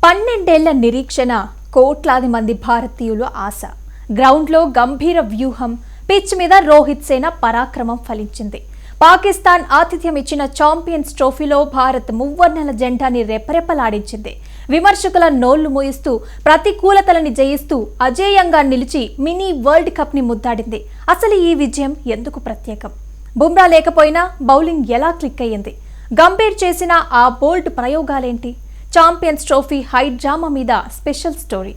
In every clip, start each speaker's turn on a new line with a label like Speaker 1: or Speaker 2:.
Speaker 1: 12 నిరీక్షణ కోట్లాది మంది భారతీయుల ఆశ. గ్రౌండ్లో గంభీర వ్యూహం, పిచ్ మీద రోహిత్ సేన పరాక్రమం ఫలించింది. పాకిస్తాన్ ఆతిథ్యం ఇచ్చిన ఛాంపియన్స్ ట్రోఫీలో భారత్ మువ్వన్నెల జెండాని రెపరెపలాడించింది. విమర్శకుల నోళ్లు మోయిస్తూ ప్రతికూలతలని జయిస్తూ అజేయంగా నిలిచి మినీ వరల్డ్ కప్ ని ముద్దాడింది. అసలు ఈ విజయం ఎందుకు ప్రత్యేకం? బుమ్రా లేకపోయినా బౌలింగ్ ఎలా క్లిక్ అయ్యింది? గంభీర్ చేసిన ఆ బోల్డ్ ప్రయోగాలేంటి? ఛాంపియన్స్ ట్రోఫీ హై డ్రామా మీద స్పెషల్ స్టోరీ.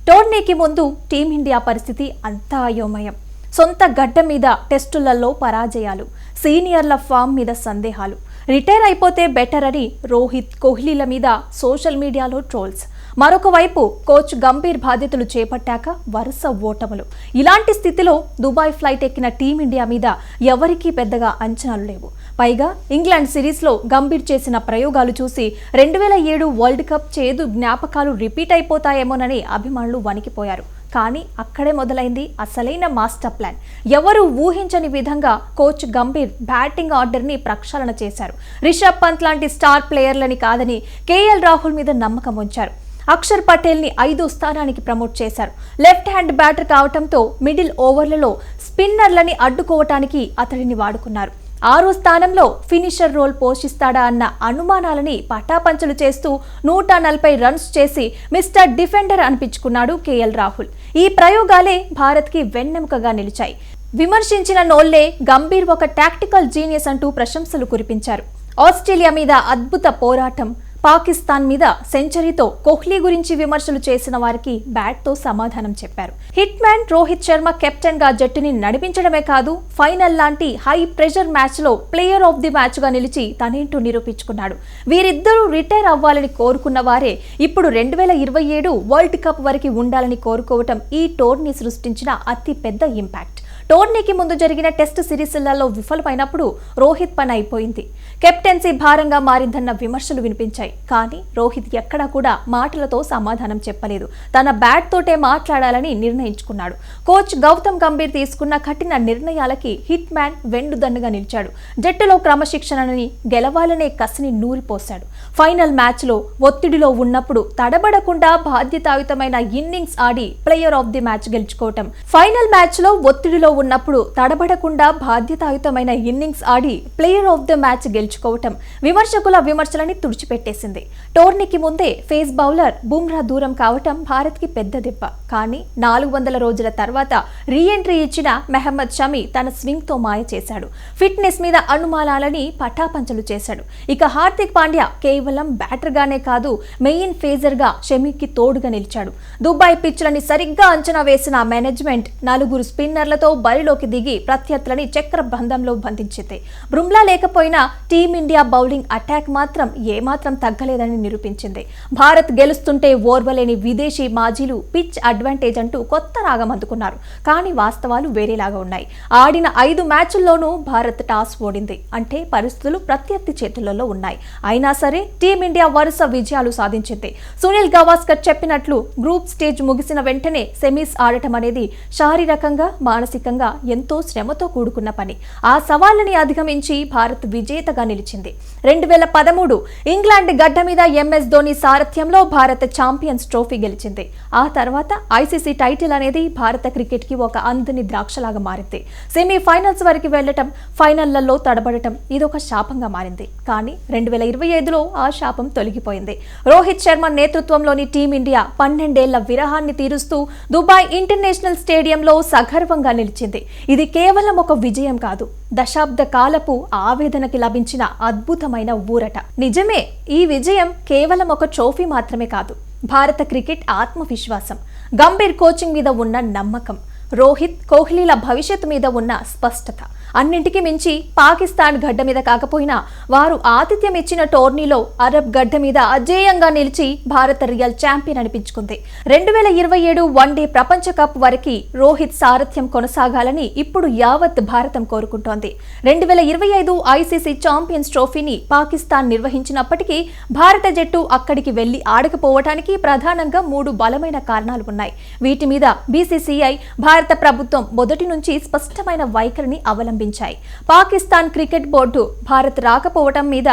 Speaker 1: టోర్నీకి ముందు టీమిండియా పరిస్థితి అంతా అయోమయం. సొంత గడ్డ మీద టెస్టులలో పరాజయాలు, సీనియర్ల ఫామ్ మీద సందేహాలు, రిటైర్ అయిపోతే బెటర్ అని రోహిత్, కోహ్లీల మీద సోషల్ మీడియాలో ట్రోల్స్. మరొక వైపు కోచ్ గంభీర్ బాధ్యతలు చేపట్టాక వరుస ఓటములు. ఇలాంటి స్థితిలో దుబాయ్ ఫ్లైట్ ఎక్కిన టీమిండియా మీద ఎవరికీ పెద్దగా అంచనాలు లేవు. పైగా ఇంగ్లాండ్ సిరీస్లో గంభీర్ చేసిన ప్రయోగాలు చూసి 2007 వరల్డ్ కప్ చేదు జ్ఞాపకాలు రిపీట్ అయిపోతాయేమోనని అభిమానులు వణికిపోయారు. కానీ అక్కడే మొదలైంది అసలైన మాస్టర్ ప్లాన్. ఎవరు ఊహించని విధంగా కోచ్ గంభీర్ బ్యాటింగ్ ఆర్డర్ని ప్రక్షాళన చేశారు. రిషబ్ పంత్ లాంటి స్టార్ ప్లేయర్లని కాదని కేఎల్ రాహుల్ మీద నమ్మకం ఉంచారు. అక్షర్ పటేల్ని 5వ స్థానానికి ప్రమోట్ చేశారు. లెఫ్ట్ హ్యాండ్ బ్యాటర్ కావడంతో మిడిల్ ఓవర్లలో స్పిన్నర్లని అడ్డుకోవటానికి అతడిని వాడుకున్నారు. 6వ స్థానంలో ఫినిషర్ రోల్ పోషిస్తాడా అన్న అనుమానాలని పటాపంచలు చేస్తూ 140 రన్స్ చేసి మిస్టర్ డిఫెండర్ అనిపించుకున్నాడు కేఎల్ రాహుల్. ఈ ప్రయోగాలే భారత్కి వెన్నెముకగా నిలిచాయి. విమర్శించిన నోళ్లే గంభీర్ ఒక టాక్టికల్ జీనియస్ అంటూ ప్రశంసలు కురిపించారు. ఆస్ట్రేలియా మీద అద్భుత పోరాటం, పాకిస్తాన్ మీద సెంచరీతో కోహ్లీ గురించి విమర్శలు చేసిన వారికి బ్యాట్తో సమాధానం చెప్పారు. Hit man Rohit Sharma captain గా జట్టుని నడిపించడమే కాదు, ఫైనల్ లాంటి హై ప్రెషర్ మ్యాచ్ లో ప్లేయర్ ఆఫ్ ది మ్యాచ్ గా నిలిచి తనేంటో నిరూపించుకున్నాడు. వీరిద్దరూ రిటైర్ అవ్వాలని కోరుకున్న వారే ఇప్పుడు 2027 వరల్డ్ కప్ వరకు ఉండాలని కోరుకోవటం ఈ టోర్నీ సృష్టించిన అతి పెద్ద ఇంపాక్ట్. టోర్నీకి ముందు జరిగిన టెస్ట్ సిరీస్లలో విఫలమైనప్పుడు రోహిత్ పని అయిపోయింది. కెప్టెన్సీ భారంగా మారిందన్న విమర్శలు వినిపించాయి. కానీ రోహిత్ ఎక్కడా కూడా మాటలతో సమాధానం చెప్పలేదు. తన బ్యాట్ తోటే మాట్లాడాలని నిర్ణయించుకున్నాడు. కోచ్ గౌతమ్ గంభీర్ తీసుకున్న కఠిన నిర్ణయాలకి హిట్ మ్యాన్ వెండుదన్నుగా నిలిచాడు. జట్టులో క్రమశిక్షణని, గెలవాలనే కసిని నూరిపోశాడు. ఫైనల్ మ్యాచ్ లో ఒత్తిడిలో ఉన్నప్పుడు తడబడకుండా బాధ్యతాయుతమైన ఇన్నింగ్స్ ఆడి ప్లేయర్ ఆఫ్ ది మ్యాచ్ గెలుచుకోవటం. ఫైనల్ మ్యాచ్ లో ఒత్తిడిలో ఉన్నప్పుడు తడబడకుండా బాధ్యతాయుతమైన ఇన్నింగ్స్ ఆడి ప్లేయర్ ఆఫ్ ది మ్యాచ్ గెలుచుకోవటం విమర్శకుల విమర్శలని తుడిచిపెట్టేసింది. టోర్నీకి ముందే ఫేస్ బౌలర్ బుమ్రా దూరం కావటం భారత్ కి పెద్ద దెబ్బ. కానీ 400 రోజుల తర్వాత రీ ఎంట్రీ ఇచ్చిన మెహమ్మద్ షమి తన స్వింగ్ తో మాయ చేశాడు. ఫిట్నెస్ మీద అనుమానాలని పటాపంచలు చేశాడు. ఇక హార్దిక్ పాండ్యా కేవలం బ్యాటర్ గానే కాదు, మెయిన్ ఫేజర్ గా షమికి తోడుగా నిలిచాడు. దుబాయ్ పిచ్లని సరిగ్గా అంచనా వేసిన మేనేజ్మెంట్ 4 స్పిన్నర్లతో బరిలోకి దిగి ప్రత్యర్థులని చక్ర బంధంలో బంధించింది. బుమ్రా లేకపోయినా టీమిండియా బౌలింగ్ అటాక్ మాత్రం ఏమాత్రం తగ్గలేదని నిరూపించింది. భారత్ గెలుస్తుంటే ఓర్వలేని విదేశీ మాజీలు పిచ్ అడ్వాంటేజ్ అంటూ కొత్త రాగం అందుకున్నారు. కానీ వాస్తవాలు వేరేలాగా ఉన్నాయి. ఆడిన 5 మ్యాచ్ల్లోనూ భారత్ టాస్ ఓడింది. అంటే పరిస్థితులు ప్రత్యర్థి చేతులలో ఉన్నాయి. అయినా సరే టీమిండియా వరుస విజయాలు సాధించింది. సునీల్ గవాస్కర్ చెప్పినట్లు గ్రూప్ స్టేజ్ ముగిసిన వెంటనే సెమీస్ ఆడటం అనేది శారీరకంగా, మానసికంగా ఎంతో శ్రమతో కూడుకున్న పని. ఆ సవాళ్ళని అధిగమించి భారత్ విజేతగా నిలిచింది. 2013 ఇంగ్లాండ్ గడ్డ మీద ఎంఎస్ ధోని సారథ్యంలో భారత ఛాంపియన్స్ ట్రోఫీ గెలిచింది. ఆ తర్వాత ఐసీసీ టైటిల్ అనేది భారత క్రికెట్ కి ఒక అందని ద్రాక్షలాగా మారింది. సెమీఫైనల్స్ వరకు వెళ్లటం, ఫైనళ్లలో తడబడటం ఇదొక శాపంగా మారింది. కానీ 2025లో ఆ శాపం తొలగిపోయింది. రోహిత్ శర్మ నేతృత్వంలోని టీమిండియా 12 ఏళ్ల విరహాన్ని తీరుస్తూ దుబాయ్ ఇంటర్నేషనల్ స్టేడియంలో సగర్వంగా నిలిచింది. ఇది కేవలం ఒక విజయం కాదు, దశాబ్ద కాలపు ఆవేదనకి లభించిన అద్భుతమైన ఊరట. నిజమే, ఈ విజయం కేవలం ఒక ట్రోఫీ మాత్రమే కాదు, భారత క్రికెట్ ఆత్మవిశ్వాసం, గంభీర్ కోచింగ్ మీద ఉన్న నమ్మకం, రోహిత్, కోహ్లీల భవిష్యత్తు మీద ఉన్న స్పష్టత. అన్నింటికి మించి పాకిస్తాన్ గడ్డ మీద కాకపోయినా వారు ఆతిథ్యం ఇచ్చిన టోర్నీలో అరబ్ గడ్డ మీద అజేయంగా నిలిచి భారత రియల్ ఛాంపియన్ అనిపించుకుంది. 2027 వన్డే ప్రపంచ కప్ వరకు రోహిత్ సారథ్యం కొనసాగాలని ఇప్పుడు యావత్ భారతం కోరుకుంటోంది. 2025 ఐసీసీ ఛాంపియన్స్ ట్రోఫీని పాకిస్తాన్ నిర్వహించినప్పటికీ భారత జట్టు అక్కడికి వెళ్లి ఆడకపోవటానికి ప్రధానంగా 3 బలమైన కారణాలు ఉన్నాయి. వీటి మీద బీసీసీఐ, భారత ప్రభుత్వం మొదటి నుంచి స్పష్టమైన వైఖరిని అవలంబించింది. విజృంభించాయి. పాకిస్తాన్ క్రికెట్ బోర్డు భారత్ రాకపోవటం మీద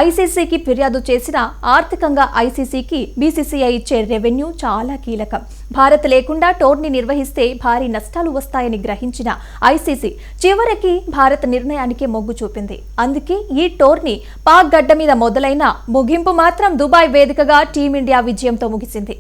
Speaker 1: ఐసీసీకి ఫిర్యాదు చేసినా ఆర్థికంగా ఐసీసీకి బీసీసీఐ ఇచ్చే రెవెన్యూ చాలా కీలకం. భారత్ లేకుండా టోర్నీ నిర్వహిస్తే భారీ నష్టాలు వస్తాయని గ్రహించిన ఐసీసీ చివరికి భారత్ నిర్ణయానికే మొగ్గు చూపింది. అందుకే ఈ టోర్నీ పాక్ గడ్డ మీద మొదలైన ముగింపు మాత్రం దుబాయ్ వేదికగా టీమిండియా విజయంతో ముగిసింది.